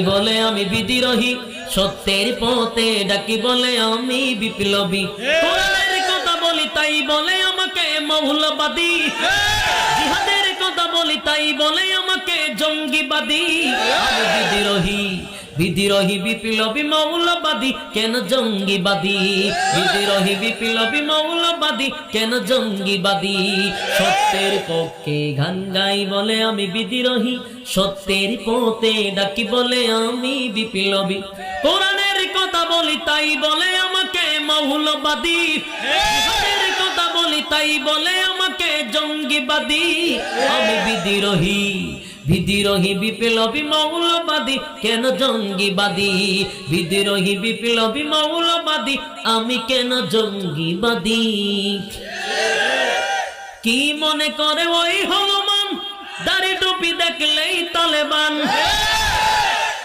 বলে আমি বিদ্রোহী, সত্যের পথে ডাকি বলে আমি বিপ্লবী। কোরআনের কথা বলি তাই বলে আমাকে মৌলবাদী, জিহাদের কথা বলি তাই বলে আমাকে জঙ্গিবাদী। আমি বিদ্রোহী, বিদ্রোহী বিপ্লবী মৌলবাদী, কেন জঙ্গিবাদী? বিদ্রোহী বিপ্লবী মৌলবাদী, কেন জঙ্গিবাদী? সত্যের পক্ষে গান গাই বলে আমি বিদ্রোহী, সত্যের পথে ডাকি বলে আমি বিপ্লবী। কোরআনের কথা বলি তাই বলে আমাকে মৌলবাদী, জিহাদের কথা বলি তাই বলে আমাকে জঙ্গিবাদী। আমি বিদ্রোহী, বিদ্রোহী বিপ্লবী মৌলবাদী, কেন জঙ্গিবাদী? বিদ্রোহী বিপ্লবী মৌলবাদী, আমি কেন জঙ্গিবাদী? কি মনে করে ওই হলমান, দাড়ি টুপি দেখলেই তালেবান?